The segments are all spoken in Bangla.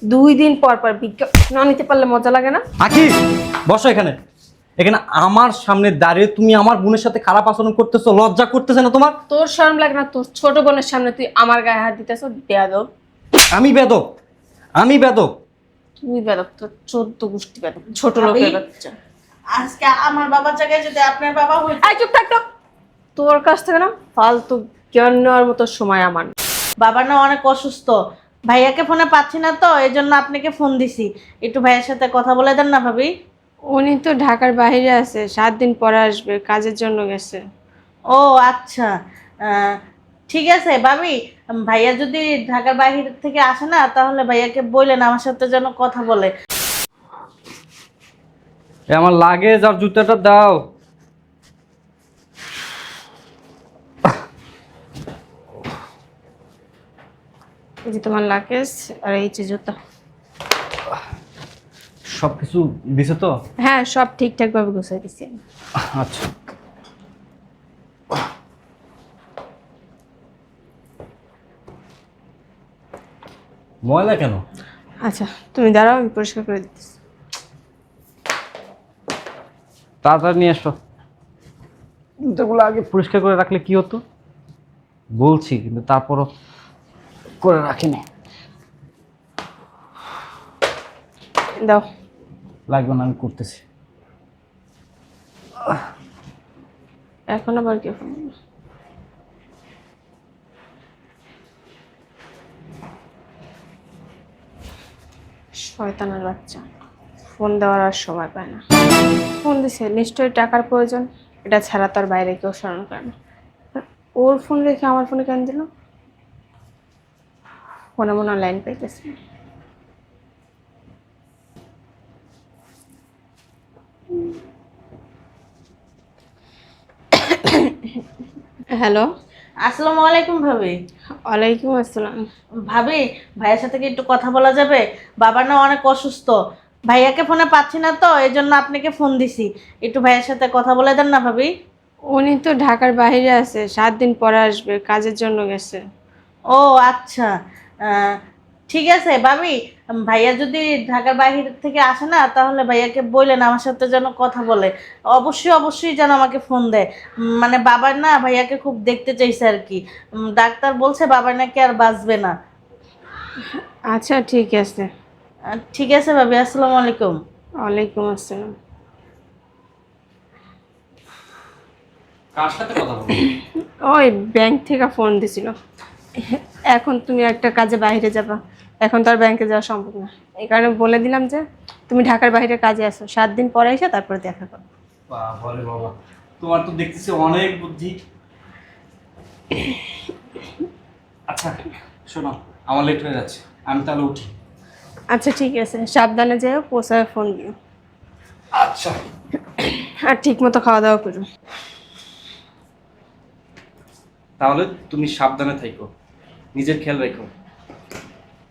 2 দিন পর পর বিজ্ঞাপন না নিতে পারলে মজা লাগে না? আকি বসো এখানে। এখানে আমার সামনে দাঁড়িয়ে তুমি আমার বোনের সাথে খারাপ আচরণ করতেছো, লজ্জা করতেছে না তোমার? তোর শরম লাগে না? তোর ছোট বোনের সামনে তুই আমার গায়ে হাত দিতেছ? বেয়াদব। আমি বেদক? আমি বেদক? তুই বেয়াদব, তোর 14 গোষ্ঠী বেয়াদব, ছোট লোকের বাচ্চা। আজকে আমার বাবার জায়গায় যদি আপনার বাবা হইতো। এই চুপ থাক তো। তোর কাছ থেকে না ফালতু জ্ঞান নেওয়ার মতো সময় আমার না। বাবা না অনেক অসুস্থ, ভাইয়াকে ফোনে পাচ্ছি না তো, এই জন্য আপনাকে ফোন দিছি। একটু ভাইয়ের সাথে কথা বলে দেন না ভাবি। উনি তো ঢাকার বাইরে আছে, 7 দিন পরে আসবে, কাজের জন্য গেছে। ও আচ্ছা, ঠিক আছে ভাবি। ভাইয়া যদি ঢাকার বাইরে থেকে আসে না, তাহলে ভাইয়াকে বললেন আমার সাথে যেন কথা বলে। আমার লাগেজ আর জুতাটা দাও। এই যে তোমার লাগেজ আর এই যে জুতা। সব কিছু দিছে তো? হ্যাঁ, সব ঠিকঠাক ভাবে গুছিয়ে দিছি আমি। আচ্ছা। ময়লা কেন? আচ্ছা তুমি দাঁড়াও, আমি পরিষ্কার করে দিতেছি। তাড়াতাড়ি নিয়ে এসো। জুতোগুলো আগে পরিষ্কার করে রাখলে কি হতো? বলছি কিন্তু তারপরও করে রাখিনি। দাও। লাগবে না, আমি করতেছি। এখন আবার কি ফোন? শয়তানের বাচ্চা, ফোন দেওয়ার আর সময় পায় না। ফোন দিছে নিশ্চয়ই টাকার প্রয়োজন, এটা ছাড়া তার বাইরে কেউ স্মরণ করে না। আর ওর ফোন রেখে আমার ফোনে কেন দিল? ফোনে মনে হয় লাইন পাইতেছে না। হ্যালো। আসসালামু আলাইকুম ভাবি। ওয়ালাইকুম আসসালাম। ভাবি, ভাইয়ের সাথে কি একটু কথা বলা যাবে? বাবা না অনেক অসুস্থ, ভাইয়াকে ফোনে পাচ্ছি না তো, এই জন্য আপনাকে ফোন দিছি। একটু ভাইয়ের সাথে কথা বলে দেন না ভাবি। উনি তো ঢাকার বাইরে আছে, 7 দিন পরে আসবে, কাজের জন্য গেছে। ও আচ্ছা, ঠিক আছে ভাবি। ভাইয়া যদি ঢাকার বাইরে থেকে আসে না, তাহলে ভাইয়াকে বললেন আমার সাথে যেন কথা বলে। অবশ্যই অবশ্যই যেন আমাকে ফোন দেয়। মানে বাবার না ভাইয়াকে খুব দেখতে চাইছে আর কি। ডাক্তার বলছে বাবার নাকি আর বাঁচবে না। আচ্ছা ঠিক আছে। ঠিক আছে ভাবি, আসসালামু আলাইকুম। ওয়ালাইকুম আসসালাম। কার সাথে কথা বলবো? ওই ব্যাংক থেকে ফোন দিছিল। এখন তুমি একটা কাজে বাইরে যাবা, এখন তো আর ব্যাংকে যাওয়া সম্ভব না। এই কারণে বলে দিলাম যে তুমি ঢাকার বাইরে কাজে আসো, 7 দিন পরে এসে তারপরে দেখা করো। বলে বাবা, তোমার তো দেখতেছি অনেক বুদ্ধি। আচ্ছা শোনো, আমার লেট হয়ে যাচ্ছে, আমি তাহলে উঠি। আচ্ছা ঠিক আছে, সাবধানে যেও, পৌঁছায় ফোন দিও। আচ্ছা। আর ঠিক মতো খাওয়া দাওয়া করো। তাহলে তুমি সাবধানে থাকো, নিজের খেয়াল রেখো।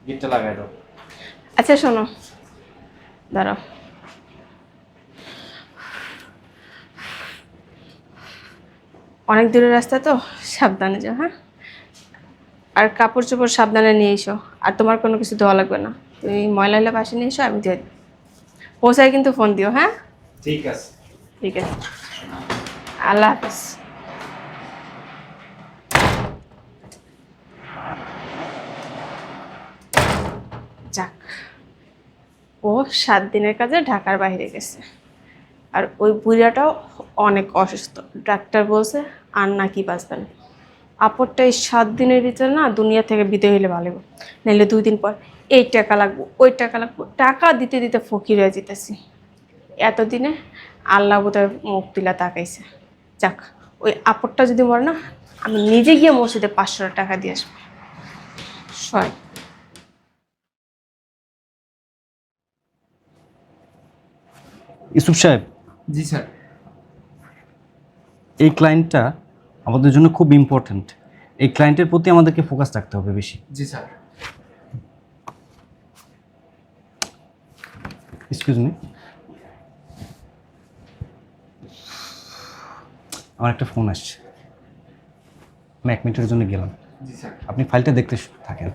গেটটা লাগাই দাও। আচ্ছা শোনো, দাঁড়াও। অনেক দূরের রাস্তা তো, সাবধানে যাও হ্যাঁ। আর কাপড় চোপড় সাবধানে নিয়ে এসো। আর তোমার কোনো কিছু ধোয়া লাগবে না, তুমি ময়লা হলে পাশে নিয়ে এসো, আমি ধুয়ে দিই। পৌঁছায় কিন্তু ফোন দিও হ্যাঁ। ঠিক আছে। ঠিক আছে, আল্লাহ হাফিজ। যাক, ও 7 দিনের কাজে ঢাকার বাইরে গেছে। আর ওই বুড়াটাও অনেক অসুস্থ, ডাক্তার বলছে আর নাকি বাঁচবেন। আপরটা এই 7 দিনের ভিতরে না দুনিয়া থেকে বিদায় হইলে ভালো হবে। নাহলে 2 দিন পর এই টাকা লাগবো, ওই টাকা লাগবো, টাকা দিতে দিতে ফকির হয়ে যেতেছি। এতদিনে আল্লাহ বোধহয় মুখ তুলা তাকাইছে। যাক, ওই আপরটা যদি মরে না, আমি নিজে গিয়ে মসজিদে 500 টাকা দিয়ে আসবো। সয়। ইউসুফ সাহেব। জি স্যার। এই ক্লায়েন্টটা আমাদের জন্য খুব ইম্পর্ট্যান্ট। এই ক্লায়েন্টের প্রতি আমাদেরকে ফোকাস রাখতে হবে বেশি। জি স্যার। এক্সকিউজ মি, আমার একটা ফোন আসছে, আমি 1 মিনিটের জন্য গেলাম। জি স্যার। আপনি ফাইলটা দেখতে থাকেন,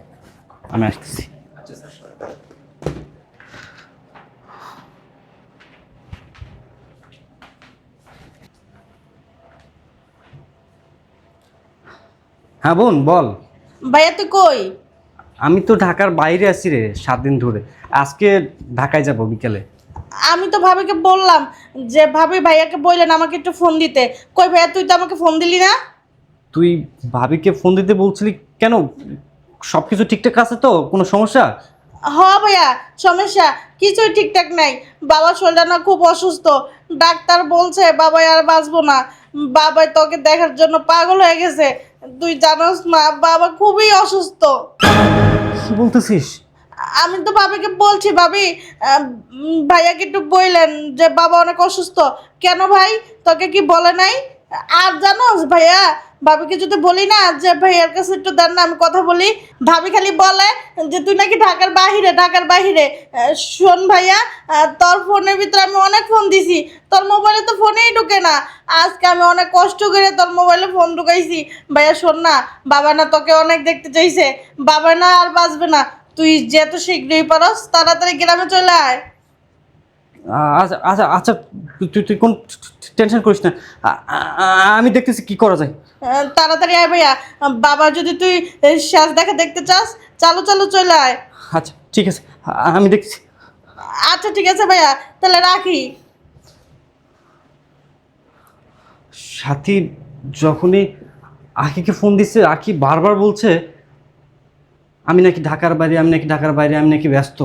আমি আসতেছি। আচ্ছা স্যার। হ্যাঁ বোন বল। ভাইয়া তুই কই? আমি তো ঢাকার বাইরে আছি রে 7 দিন ধরে। আজকে ঢাকায় যাব বিকেলে। আমি তো ভাবিকে বললাম যে ভাবি ভাইয়াকে বললেন আমাকে একটু ফোন দিতে। কই ভাইয়া, তুই তো আমাকে ফোন দিলি না। তুই ভাবিকে ফোন দিতে বলছিলি কেন? সব কিছু ঠিকঠাক আছে তো? কোনো সমস্যা? হ ভাইয়া, সমস্যা কিছুই ঠিকঠাক নাই। বাবার শরীরটা না খুব অসুস্থ। ডাক্তার বলছে বাবাই আর বাঁচবো না। বাবাই তোকে দেখার জন্য পাগল হয়ে গেছে। তুই জানোস না, বাবা খুবই অসুস্থ। কি বলতেছিস? আমি তো ভাবিকে বলছি, ভাবি ভাইয়াকে একটু বললেন যে বাবা অনেক অসুস্থ। কেন ভাই, তোকে কি বলে নাই? আর জানোস ভাইয়া, ভাবিকে যদি বলি না যে ভাইয়ার কাছে একটু দেন না আমি কথা বলি, ভাবি খালি বলে যে তুই নাকি ঢাকার বাহিরে, ঢাকার বাহিরে। শোন ভাইয়া, তোর ফোনের ভিতরে আমি অনেক ফোন দিছি, তোর মোবাইলে তো ফোনেই ঢুকে না। আজকে আমি অনেক কষ্ট করে তোর মোবাইলে ফোন ঢুকাইছি। ভাইয়া শোন না, বাবা না তোকে অনেক দেখতে চাইছে, বাবা না আর বাঁচবে না। তুই যেহেতু শীঘ্রই পারস তাড়াতাড়ি গ্রামে চলে আয়। আচ্ছা আচ্ছা আচ্ছা, তুই তুই কোন টেনশন করিস না। আমি দেখতেছি কি করা যায়। তাড়াতাড়ি আয় ভাইয়া। বাবা যদি তুই শেষ দেখা দেখতে চাস, চালু চালু চলে আয়। আচ্ছা ঠিক আছে, আমি দেখছি। আচ্ছা ঠিক আছে ভাইয়া, তাহলে রাখি। সাথী যখনই আখিকে ফোন দিচ্ছে, আখি বারবার বলছে আমি নাকি ঢাকার বাইরে, আমি নাকি ঢাকার বাইরে, আমি নাকি ব্যস্ত।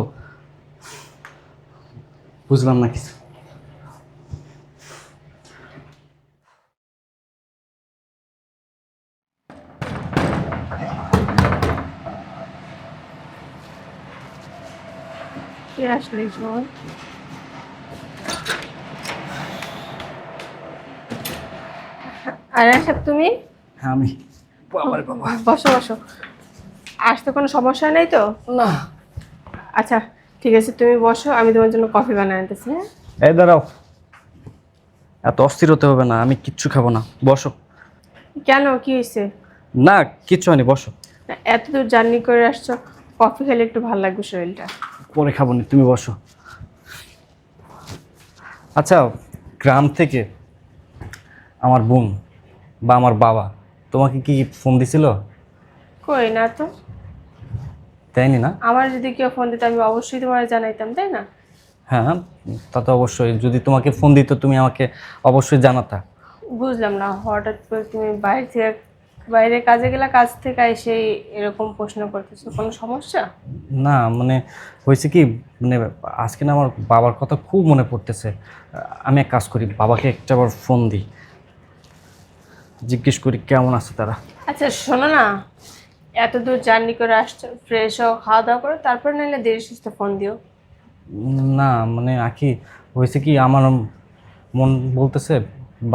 বুঝলাম না কিছু। কে আসলে শোন? আর সাহেব তুমি? হ্যাঁ আমি। বাবারে বাবা। বসো বসো। আসতে কোনো সমস্যা নেই তো? না। আচ্ছা ঠিক আছে, তুমি বসো, আমি তোমার জন্য কফি বানিয়ে আনতেছি। হ্যাঁ, এই দাঁড়াও, এত অস্থির হতে হবে না, আমি কিচ্ছু খাবো না, বসো। কেন, কি হয়েছে? না কিচ্ছু হয়নি, বসো। এত দূর জার্নি করে আসছো, কফি খেলে একটু ভালো লাগবে শরীরটা। পরে খাবো না, তুমি বসো। আচ্ছা, গ্রাম থেকে আমার বোন বা আমার বাবা তোমাকে কি ফোন দিছিল? কই না তো। তাইনি না? আমার যদি কেউ ফোন দিত আমি অবশ্যই তোমার জানাইতাম, তাই না? হ্যাঁ, তা তো অবশ্যই। যদি তোমাকে ফোন দিত তুমি আমাকে অবশ্যই জানাতা। বুঝলাম না, হঠাৎ করে তুমি বাইরে কাজে গেলা, কাজ থেকে এসে এরকম প্রশ্ন করতেছো, কোনো সমস্যা? না মানে হয়েছে কি, মানে আজকে না আমার বাবার কথা খুব মনে পড়তেছে। আমি এক কাজ করি, বাবাকে একটাবার ফোন দিই, জিজ্ঞেস করি কেমন আছে তারা। আচ্ছা শোনো না, এত দূর জার্নি করে আসছো, ফ্রেশ হও, খাওয়া দাওয়া করো, তারপর নাহলে দেরি সুস্থ ফোন দিও। না মানে আখি, হয়েছে কি, আমার মন বলতেছে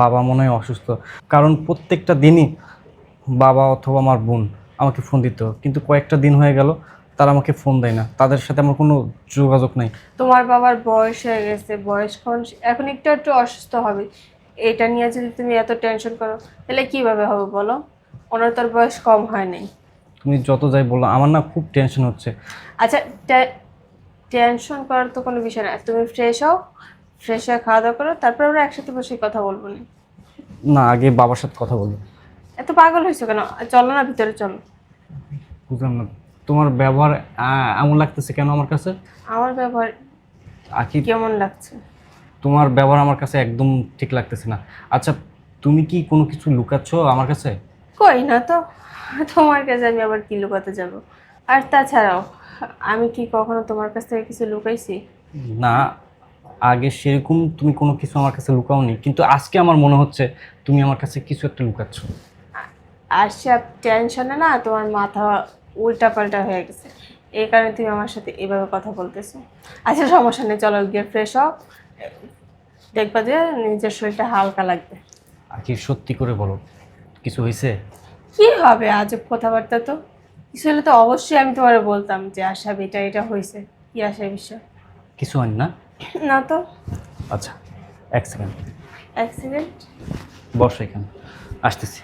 বাবা মনে হয় অসুস্থ। কারণ প্রত্যেকটা দিনই বাবা অথবা আমার বোন আমাকে ফোন দিত, কিন্তু কয়েকটা দিন হয়ে গেল তারা আমাকে ফোন দেয় না, তাদের সাথে আমার কোনো যোগাযোগ নাই। তোমার বাবার বয়স হয়ে গেছে, বয়স্ক এখন একটু একটু অসুস্থ হবে। এটা নিয়ে যদি তুমি এত টেনশন করো তাহলে কিভাবে হবে বলো? ওনার তোর বয়স কম হয় নাই। তুমি যত যাই বললো, আমার না খুব টেনশন হচ্ছে। আচ্ছা, টেনশন করার তো কোনো বিষয় না, তুমি ফ্রেশ হও, ফ্রেশ হয়ে খাওয়া দাওয়া করো, তারপর আমরা একসাথে বসে কথা বলবো না? না, আগে বাবার সাথে কথা বলবো। এত পাগল হয়েছো কেন? চলো না, ভিতরে চলো। বুঝলাম না, তোমার ব্যবহার এমন লাগতেছে কেন আমার কাছে? আমার ব্যবহার আখি, কেমন লাগছে? তোমার ব্যবহার আমার কাছে একদম ঠিক লাগতেছে না। আচ্ছা, তুমি কি কোনো কিছু লুকাচ্ছ আমার কাছে? কই না তো, তোমার কাছে আমি আবার কি লুকাতে যাব? আর তাছাড়াও আমি কি কখনো তোমার কাছ থেকে কিছু লুকাইছি? না, আগে সেরকম তুমি কোনো কিছু আমার কাছে লুকাওনি, কিন্তু আজকে আমার মনে হচ্ছে তুমি আমার কাছে কিছু একটা লুকাচ্ছ। আর সব টেনশনে না তোমার মাথা উল্টা পাল্টা হয়ে গেছে, এই কারণে তুমি আমার সাথে এভাবে কথা বলতেছো। আচ্ছা সমস্যা নেই, চলো গিয়ে ফ্রেশ হও, দেখবা যে নিজের শরীরটা হালকা লাগবে। আখি সত্যি করে বলো, কিছু হয়েছে? কি হবে আজব কথাবার্তা তো, কিছু হলে তো অবশ্যই আমি তোমার বলতাম যে আশা এটা এটা হয়েছে। কি আশা বিষয়? কিছু হয়নি না? না তো। আচ্ছা, এক সেকেন্ড, অ্যাক্সিডেন্ট? বসো এখানে, আসতেছি।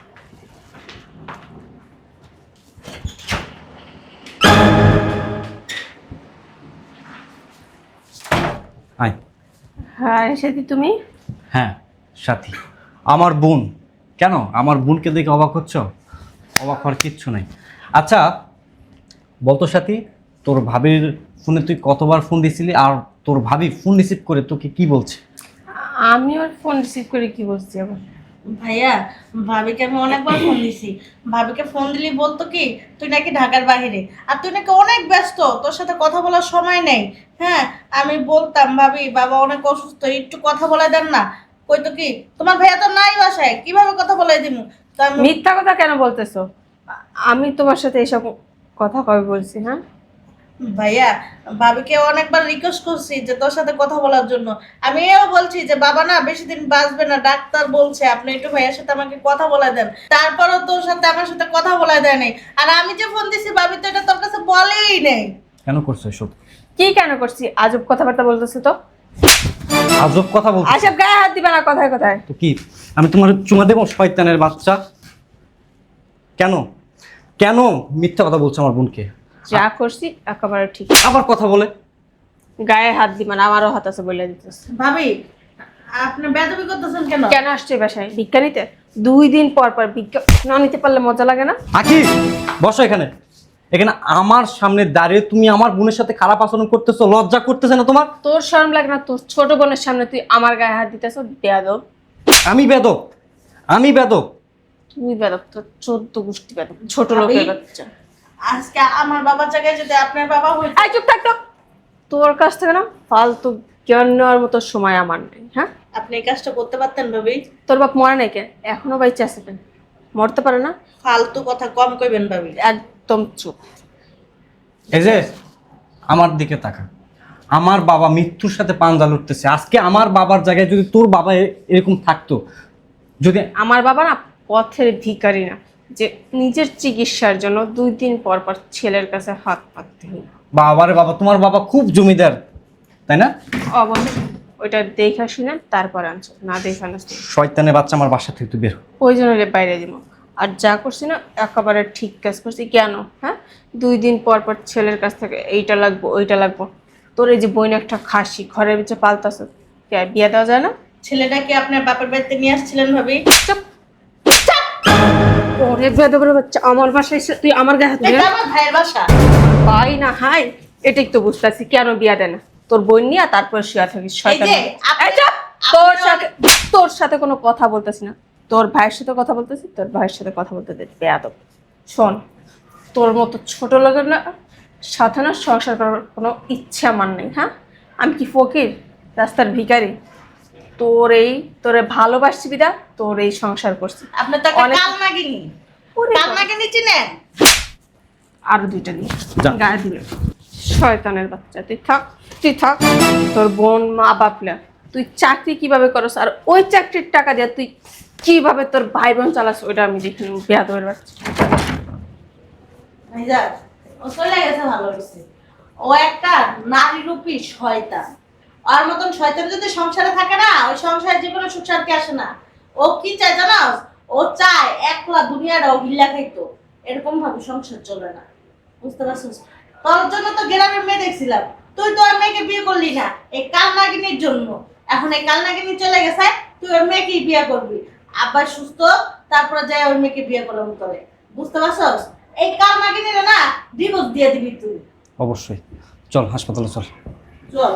আয়। হ্যাঁ সাথী তুমি? হ্যাঁ সাথী, আমার বোন। কেন আমার বোনকে দেখে অবাক হচ্ছ? অবাক হওয়ার কিচ্ছু নাই। আচ্ছা বলতো সাথী, তোর ভাবির ফোনে তুই কতবার ফোন দিছিলি, আর তোর ভাবি ফোন রিসিভ করে তোকে কি বলছে? আমি ওর ফোন রিসিভ করে কি বলছি আবার? ভাইয়া, ভাবিকে আমি অনেকবার ফোন দিছি। ভাবিকে ফোন দিলি বলতো কি তুই নাকি ঢাকার বাইরে, আর তুই নাকি অনেক ব্যস্ত, তোর সাথে কথা বলার সময় নেই। হ্যাঁ, আমি বলতাম ভাবি বাবা অনেক অসুস্থ, একটু কথা বলে দেন না। কইতো কি তোমার ভাইয়া তো নাই বাসায়, কিভাবে কথা বলাই দিমু। তো আমি মিথ্যা কথা কেন বলতেছো? আমি তোমার সাথে এসব কথা কবে বলছি? হ্যাঁ, ভাইয়া ভাবিকে অনেকবার রিকোয়েস্ট করছি যে তোর সাথে কথা বলার জন্য। আমি এও বলছি যে বাবা না বেশি দিন বাঁচবে না, ডাক্তার বলছে আপনি একটু ভাইয়ার সাথে আমাকে কথা বলা দেন। তারপরও তোর সাথে আমার সাথে কথা বলা দেয় নাই। আর আমি যে ফোন দিছি ভাবি তো এটা তোর কাছে বলেই নেই। কেন করছো এসব? কি কেন করছি? আজব কথাবার্তা বলতেছো তো। আজব কথা বলছো আজব গায়ে হাত দিবে না কথায় কথায়। তো কি আমি তোমার চুমা দেবো শয়তানের বাচ্চা? কেন কেন মিথ্যা কথা বলছো আমার বোনকে? যা করছি একেবারে ঠিক। আবার কথা বলে। গায়ে হাত দিবে না, আমারও হাত আছে বলে দিতেছে। ভাবি আপনি বেদবি করতেছেন কেন? কেন আসছে এই বাসায় ভিক্ষা নিতে? 2 দিন পর পর ভিক্ষা না নিতে পারলে মজা লাগে না? আকি বসো এখানে। এখানে আমার সামনে দাঁড়িয়ে তুমি আমার বোনের সাথে খারাপ আচরণ করতেছো, লজ্জা করতেছে না তোমার? তোর শরম লাগে না? তোর ছোট বোনের সামনে তুই আমার গায়ে হাত দিতেছ? বেয়াদব। আমি বেদক? আমি বেদক? তুই বেয়াদব, তোর 14 গোষ্ঠী বেয়াদব, ছোট লোকের বাচ্চা। আজকে আমার বাবার জায়গায় যদি আপনার বাবা হইতো। আই চুপ থাক তো। তোর কাছ থেকে না ফালতু জ্ঞান নেওয়ার মতো সময় আমার নেই। হ্যাঁ, আপনি এই কাজটা করতে পারতেন ভাবি। তোর বাপ মরে নাই কেন? এখনো বাইচে আছে কেন? মরতে পারে না? ফালতু কথা কম কইবেন ভাবি। একদম চুপ। এই যে আমার দিকে তাকা। আমার বাবা মৃত্যুর সাথে পাঞ্জা লড়তেছে। আজকে আমার বাবার জায়গায় যদি তোর বাবা এরকম থাকতো, যদি আমার বাবা না পথের ভিখারি না যে নিজের চিকিৎসার জন্য 2 দিন পর পর ছেলের কাছে হাত পাততে হয়। বাবারে বাবা, তোমার বাবা খুব জমিদার তাই না? অবশ্যই ওইটা দেখা শুনে তারপর আনছো, না দেখা না। শয়তানের বাচ্চা, আমার বাসা থেকে তুই বের হ। ওই জন্য বাইরে দিব। আর যা করছি না একেবারে ঠিক কাজ করছি। কেন? হ্যাঁ, 2 দিন পর পর ছেলের কাছ থেকে এইটা লাগবো ওইটা লাগবো। তোর এই যে বোন একটা খাসি ঘরের ভিতরে পালতাছ, বিয়ে দেওয়া যায় না? ছেলেটাকে আপনার বাপের বাড়িতে নিয়ে আসছিলেন ভাবি। চুপ চুপ। ওরে বেদবের বাচ্চা, আমার বাসায় এসে তুই আমার গায়ে হাত দিবি? এটা আমার ভাইয়ের বাসা। পাই না হাই, এটাই তো বুঝতেছি কেন বিয়া দেয় না। তোর বোন নিয়ে তারপর শুয়া থাকিস শয়তান। এই যে, আপনি- এই চুপ! তোর সাথে কোনো কথা বলতেছি না। তোর ভাইয়ের সাথে কথা বলতেছি, তোর ভাইয়ের সাথে কথা বলতে দে বেয়াদব। শোন, তোর মতো ছোট লোকের না সাথে না সংসার করার কোনো ইচ্ছা আমার নেই। হ্যাঁ, আমি কি ফকির, রাস্তার ভিখারি? তোরে ভালোবাসছি বিদা তোর এই সংসার করছি। আপনি তো একটা অনেক- কালনাগিনী। ওরে কালনাগিনী চিনেন? আরো 2টা দিন যা। গায়ে দিলে। শয়তানের বাচ্চা, তুই থাক। তোর বোন মা বাপলা তুই চাকরি কিভাবে করস, আর ওই চাকরির টাকা দিয়ে তুই কিভাবে তোর ভাই বোন চালাস ওইটা আমি দেখে নেব। বেয়াদবের বাচ্চা। ভাইজান, ও চলে গেছে ভালো হয়েছে। ও একটা নারী রূপী শয়তান। ওর মতন শয়তান যদি সংসারে থাকে না, ওই সংসারে জীবনে সুখ শান্তি আসে না। ও কি চায় জানাস? ও চায় একলা দুনিয়াটা ও গিল্লা খাইতো। এরকম ভাবে সংসার চলে না, বুঝতে পারছিস? তোর জন্য তো গ্রামের মেয়ে দেখছিলাম, তুই তো আর মেয়েকে বিয়ে করলি না এই কালনাগিনীর জন্য। এখন এই কালনাগিনী চলে গেছে, তুই ওর মেয়েকেই বিয়ে করবি। আবার সুস্থ তারপরে যায় ওর মেয়েকে বিয়ে করার করে, বুঝতে পারছস? এই কালনাগিনীরা না ডিভোর্স দিয়ে দিবি তুই। অবশ্যই চল হাসপাতালে চল। চল।